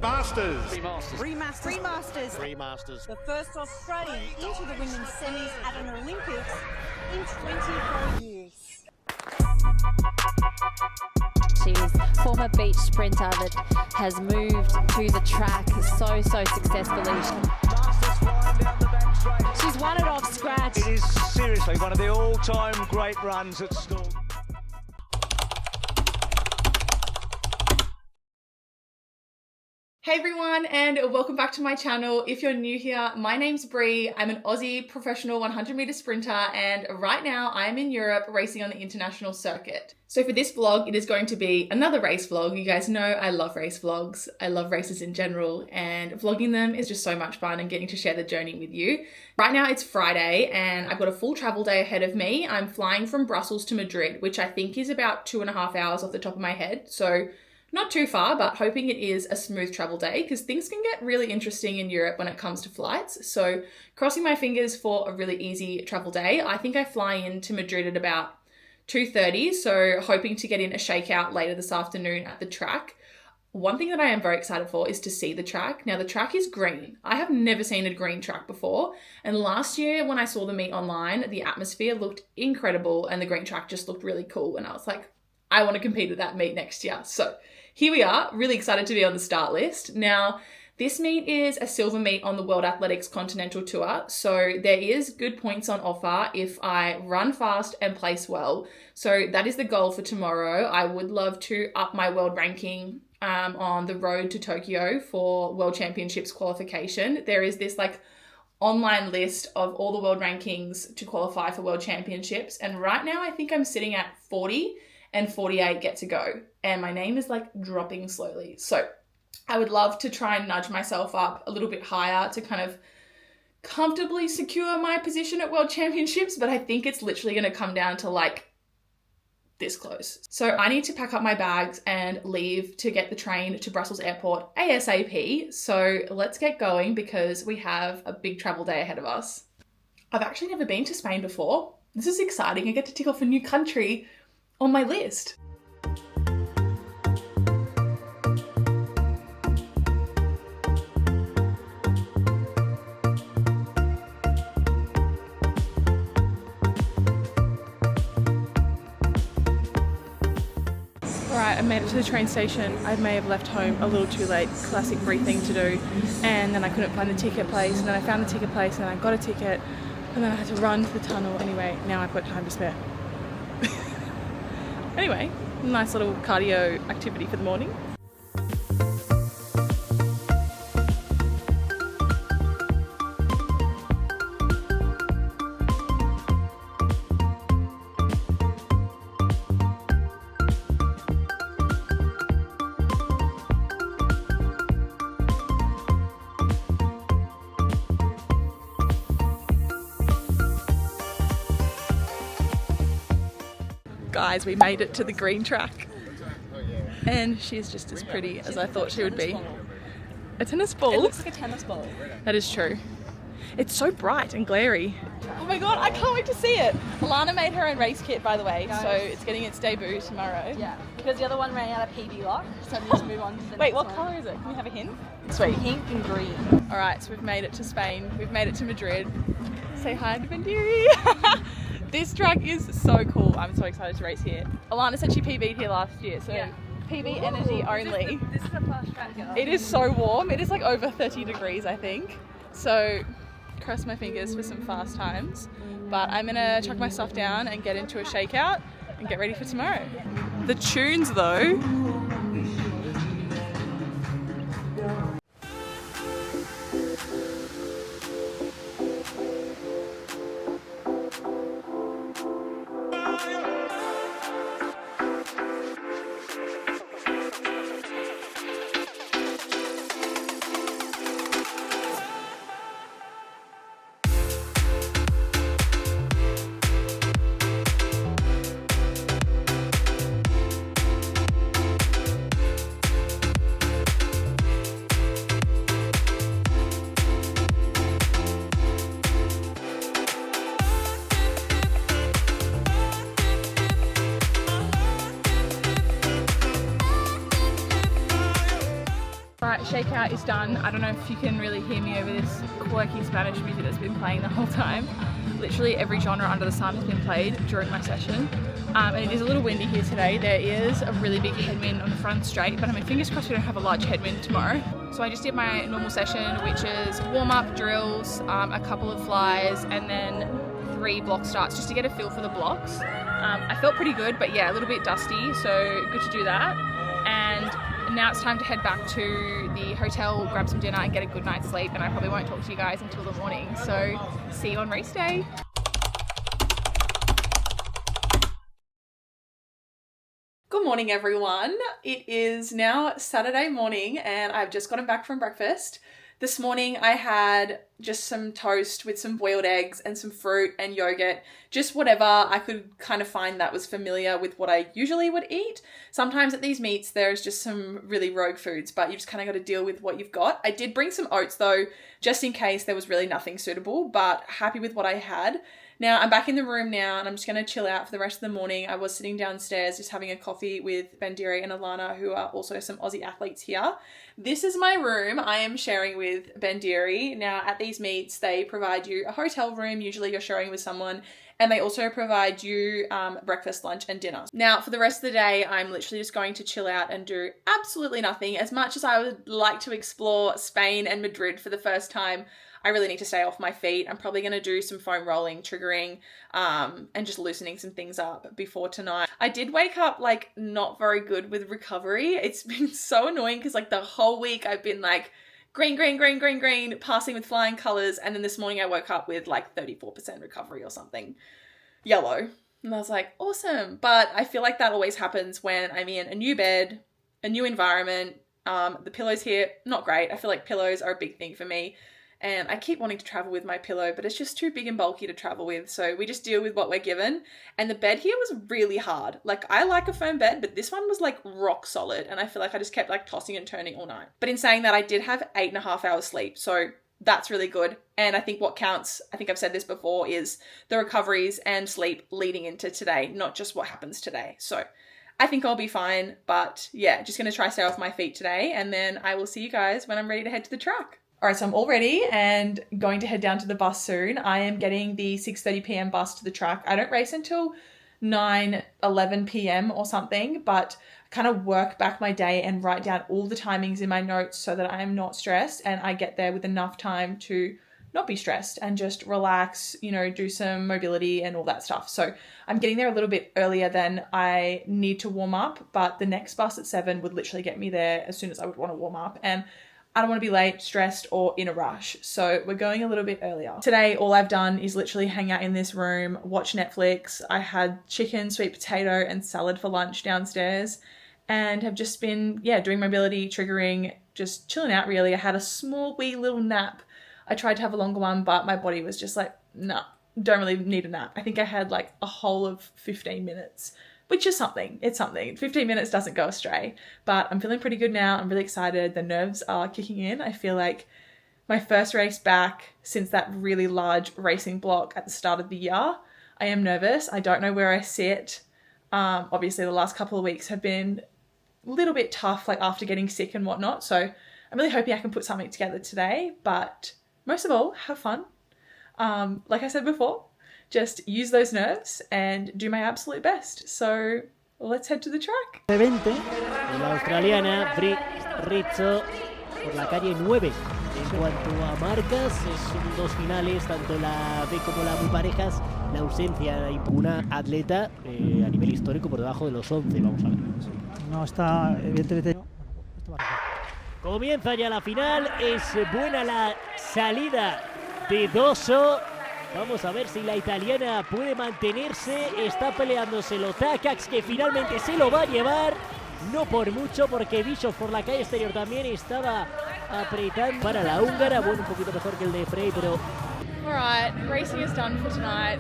Masters. Three Masters. The first Australian into the women's semis at an Olympics in 24 years. She's former beach sprinter that has moved to the track so successfully. She's won it off scratch. It is seriously one of the all-time great runs at Storm. Hey everyone, and welcome back to my channel. If you're new here, my name's Bree. I'm an Aussie professional 100 meter sprinter, and right now I am in Europe racing on the international circuit. So for this vlog, it is going to be another race vlog. You guys know I love race vlogs. I love races in general, and vlogging them is just so much fun and getting to share the journey with you. Right now it's Friday and I've got a full travel day ahead of me. I'm flying from Brussels to Madrid, which I think is about 2.5 hours off the top of my head. So not too far, but hoping it is a smooth travel day because things can get really interesting in Europe when it comes to flights. So crossing my fingers for a really easy travel day. I think I fly into Madrid at about 2:30, so hoping to get in a shakeout later this afternoon at the track. One thing that I am very excited for is to see the track. Now the track is green. I have never seen a green track before. And last year when I saw the meet online, the atmosphere looked incredible and the green track just looked really cool. And I was like, I want to compete at that meet next year. So here we are, really excited to be on the start list. Now, this meet is a silver meet on the World Athletics Continental Tour, so there is good points on offer if I run fast and place well. So that is the goal for tomorrow. I would love to up my world ranking on the road to Tokyo for World Championships qualification. There is this online list of all the world rankings to qualify for World Championships, and right now I think I'm sitting at 40 and 48 get to go. And my name is dropping slowly. So I would love to try and nudge myself up a little bit higher to kind of comfortably secure my position at World Championships. But I think it's literally going to come down to this close. So I need to pack up my bags and leave to get the train to Brussels Airport ASAP. So let's get going because we have a big travel day ahead of us. I've actually never been to Spain before. This is exciting. I get to tick off a new country on my list. Alright, I made it to the train station. I may have left home a little too late, classic Bree thing to do, and then I couldn't find the ticket place, and then I found the ticket place and I got a ticket, and then I had to run to the tunnel. Anyway, now I've got time to spare. Anyway, nice little cardio activity for the morning. Guys, we made it to the green track and she's just as pretty as I thought she would be. A tennis ball? It looks like a tennis ball. That is true. It's so bright and glary. Oh my god, I can't wait to see it. Alana made her own race kit, by the way, so it's getting its debut tomorrow. Yeah, because the other one ran out of PB lock, so we just move on to the Wait, next what one. colour is it? Can we have a hint? Sweet. Pink and green. Alright, so we've made it to Spain. We've made it to Madrid. Say hi to Bandiri. This track is so cool. I'm so excited to race here. Alana said she PB'd here last year, so yeah. PB energy only. This is the fast track, girl. It is so warm. It is over 30 degrees, I think. So cross my fingers for some fast times. But I'm gonna chuck my stuff down and get into a shakeout and get ready for tomorrow. The tunes though. workout is done. I don't know if you can really hear me over this quirky Spanish music that's been playing the whole time. Literally every genre under the sun has been played during my session. And it is a little windy here today. There is a really big headwind on the front straight, but I mean, fingers crossed we don't have a large headwind tomorrow. So I just did my normal session, which is warm-up drills, a couple of flies, and then 3 block starts just to get a feel for the blocks. I felt pretty good, but yeah, a little bit dusty, so good to do that. And now it's time to head back to the hotel, grab some dinner and get a good night's sleep, and I probably won't talk to you guys until the morning. So see you on race day. Good morning, everyone. It is now Saturday morning and I've just gotten back from breakfast. This morning I had just some toast with some boiled eggs and some fruit and yogurt, just whatever I could kind of find that was familiar with what I usually would eat. Sometimes at these meets there's just some really rogue foods, but you just kind of got to deal with what you've got. I did bring some oats though, just in case there was really nothing suitable, but happy with what I had. Now I'm back in the room now and I'm just going to chill out for the rest of the morning. I was sitting downstairs just having a coffee with Bandiri and Alana, who are also some Aussie athletes here. This is my room I am sharing with Bandiri. Now at these meets, they provide you a hotel room. Usually you're sharing with someone, and they also provide you breakfast, lunch and dinner. Now for the rest of the day, I'm literally just going to chill out and do absolutely nothing. As much as I would like to explore Spain and Madrid for the first time, I really need to stay off my feet. I'm probably going to do some foam rolling, triggering, and just loosening some things up before tonight. I did wake up like not very good with recovery. It's been so annoying because like the whole week I've been like green, passing with flying colors. And then this morning I woke up with like 34% recovery or something, yellow. And I was like, awesome. But I feel like that always happens when I'm in a new bed, a new environment. The pillows here, not great. I feel like pillows are a big thing for me. And I keep wanting to travel with my pillow, but it's just too big and bulky to travel with. So we just deal with what we're given. And the bed here was really hard. Like I like a firm bed, but this one was like rock solid. And I feel like I just kept like tossing and turning all night. But in saying that, I did have 8.5 hours sleep. So that's really good. And I think what counts, I think I've said this before, is the recoveries and sleep leading into today, not just what happens today. So I think I'll be fine. But yeah, just going to try to stay off my feet today. And then I will see you guys when I'm ready to head to the track. All right, so I'm all ready and going to head down to the bus soon. I am getting the 6:30 p.m. bus to the track. I don't race until 9:11 p.m. or something, but I kind of work back my day and write down all the timings in my notes so that I am not stressed and I get there with enough time to not be stressed and just relax, you know, do some mobility and all that stuff. So I'm getting there a little bit earlier than I need to warm up, but the next bus at 7 would literally get me there as soon as I would want to warm up. And I don't want to be late, stressed, or in a rush. So we're going a little bit earlier. Today, all I've done is literally hang out in this room, watch Netflix. I had chicken, sweet potato, and salad for lunch downstairs and have just been, doing mobility, triggering, just chilling out really. I had a small wee little nap. I tried to have a longer one, but my body was just like, no, don't really need a nap. I think I had like a whole of 15 minutes. Which is something. It's something. 15 minutes doesn't go astray. But I'm feeling pretty good now. I'm really excited. The nerves are kicking in. I feel like my first race back since that really large racing block at the start of the year. I am nervous. I don't know where I sit. Obviously, the last couple of weeks have been a little bit tough, like after getting sick and whatnot. So I'm really hoping I can put something together today. But most of all, have fun. Like I said before, just use those nerves and do my absolute best. So let's head to the track. 20 de la australiana Bri Rizzo por la calle 9. En cuanto a marcas, son dos finales, tanto la B como la muy parejas. La ausencia de una atleta a nivel histórico por debajo de los 11. Vamos a ver. No está, evidentemente. Comienza ya la final. Es buena la salida de Dosso. Vamos a ver si la italiana puede mantenerse. Está peleándoselo Takacs, que finalmente se lo va a llevar. No por mucho, porque Bishop por la calle exterior también estaba apretando para la húngara. Bueno, un poquito mejor que el de Frey, pero... Alright, racing is done for tonight.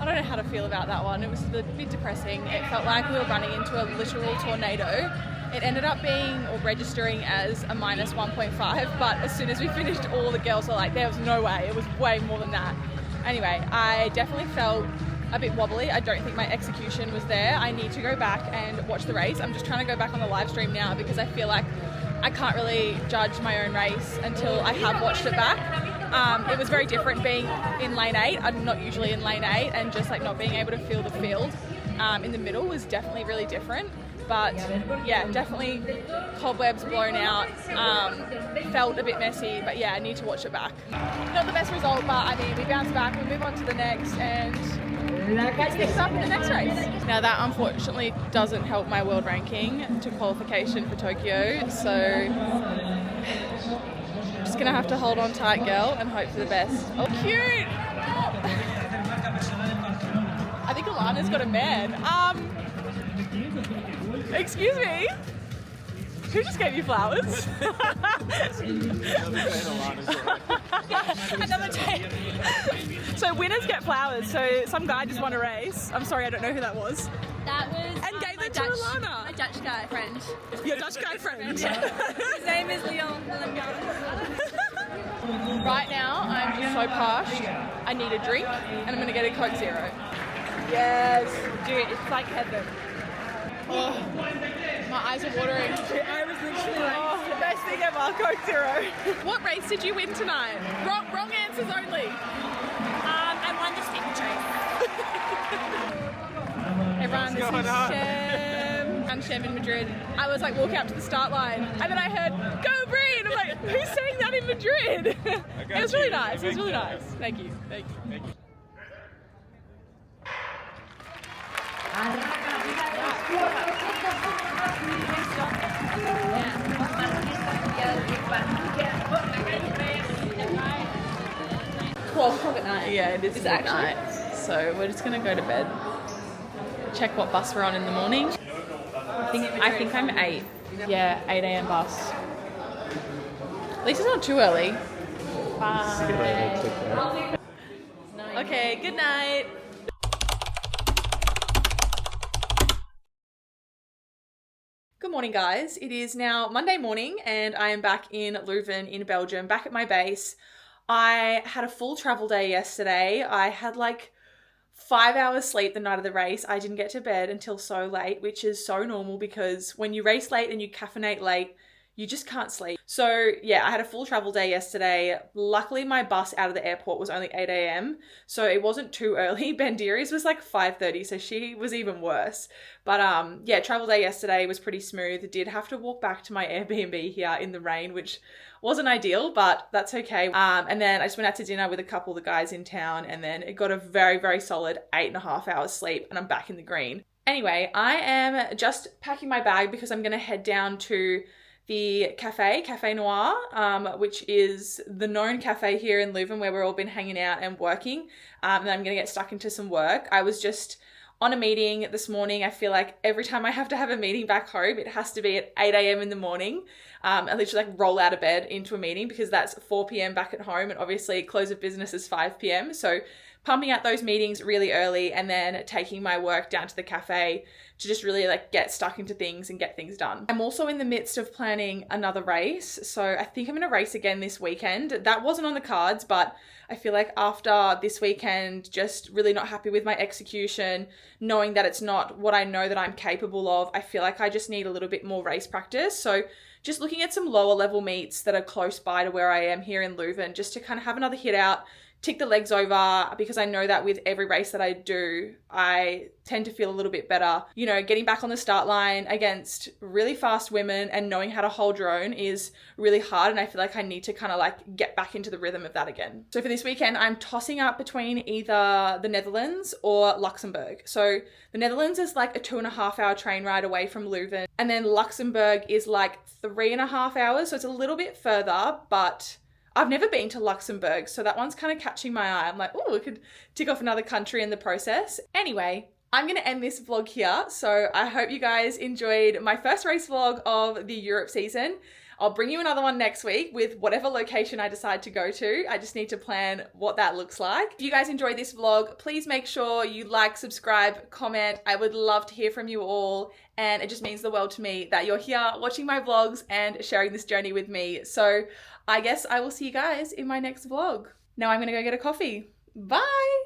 I don't know how to feel about that one. It was a bit depressing. It felt like we were running into a literal tornado. It ended up being or registering as a minus 1.5, but as soon as we finished, all the girls were like, there was no way, it was way more than that. Anyway, I definitely felt a bit wobbly. I don't think my execution was there. I need to go back and watch the race. I'm just trying to go back on the live stream now because I feel like I can't really judge my own race until I have watched it back. It was very different being in lane 8. I'm not usually in lane 8, and just like not being able to feel the field in the middle was definitely really different. But yeah, definitely cobwebs blown out, felt a bit messy, but yeah, I need to watch it back. Not the best result, but I mean, we bounce back, we move on to the next, and catch things up in the next race. Now that unfortunately doesn't help my world ranking to qualification for Tokyo, so I'm just gonna have to hold on tight, girl, and hope for the best. Oh, cute! I think Alana's got a man. Excuse me? Who just gave you flowers? Another day. So winners get flowers. So some guy just won a race. I'm sorry, I don't know who that was. That was And gave it to Alana. my Dutch guy friend. Your Dutch guy friend. His name is Leon. Right now, I'm just so parched. I need a drink, and I'm gonna get a Coke Zero. Yes, dude, it's like heaven. Oh, my eyes are watering. I was literally like, oh, the best thing ever, Coke Zero. What race did you win tonight? Wrong answers only. I won the steeplechase. Everyone, this is Shem. I'm Shem in Madrid. I was like walking up to the start line, and then I heard, "Go Bree!" And I'm like, who's saying that in Madrid? It was really nice. It was really nice. Thank you. Thank you. Thank you. $12 at night. Yeah, it is actually night. So we're just gonna go to bed. Check what bus we're on in the morning. I think I'm 8. Yeah, 8 a.m. bus. At least it's not too early. Bye. Okay, good night. Good morning, guys. It is now Monday morning and I am back in Leuven in Belgium, back at my base. I had a full travel day yesterday. I had like 5 hours sleep the night of the race. I didn't get to bed until so late, which is so normal because when you race late and you caffeinate late, you just can't sleep. So yeah, I had a full travel day yesterday. Luckily my bus out of the airport was only 8 a.m. So it wasn't too early. Bandiri's was like 5:30, so she was even worse. But yeah, travel day yesterday was pretty smooth. Did have to walk back to my Airbnb here in the rain, which wasn't ideal, but that's okay. And then I just went out to dinner with a couple of the guys in town, and then it got a very, very solid 8.5 hours sleep, and I'm back in the green. Anyway, I am just packing my bag because I'm gonna head down to the Cafe Noir, which is the known cafe here in Leuven where we've all been hanging out and working. And then I'm going to get stuck into some work. I was just on a meeting this morning. I feel like every time I have to have a meeting back home, it has to be at 8 a.m. in the morning. I literally like roll out of bed into a meeting because that's 4 p.m. back at home. And obviously close of business is 5 p.m. So pumping out those meetings really early and then taking my work down to the cafe to just really like get stuck into things and get things done. I'm also in the midst of planning another race. So I think I'm going to race again this weekend. That wasn't on the cards, but I feel like after this weekend, just really not happy with my execution, knowing that it's not what I know that I'm capable of, I feel like I just need a little bit more race practice. So just looking at some lower level meets that are close by to where I am here in Leuven, just to kind of have another hit out, tick the legs over, because I know that with every race that I do, I tend to feel a little bit better. You know, getting back on the start line against really fast women and knowing how to hold your own is really hard, and I feel like I need to kind of like get back into the rhythm of that again. So for this weekend, I'm tossing up between either the Netherlands or Luxembourg. So the Netherlands is like a 2.5 hour train ride away from Leuven, and then Luxembourg is like 3.5 hours. So it's a little bit further, but I've never been to Luxembourg, so that one's kind of catching my eye. I'm like, oh, we could tick off another country in the process. Anyway, I'm going to end this vlog here. So I hope you guys enjoyed my first race vlog of the Europe season. I'll bring you another one next week with whatever location I decide to go to. I just need to plan what that looks like. If you guys enjoyed this vlog, please make sure you like, subscribe, comment. I would love to hear from you all. And it just means the world to me that you're here watching my vlogs and sharing this journey with me. So I guess I will see you guys in my next vlog. Now I'm going to go get a coffee. Bye!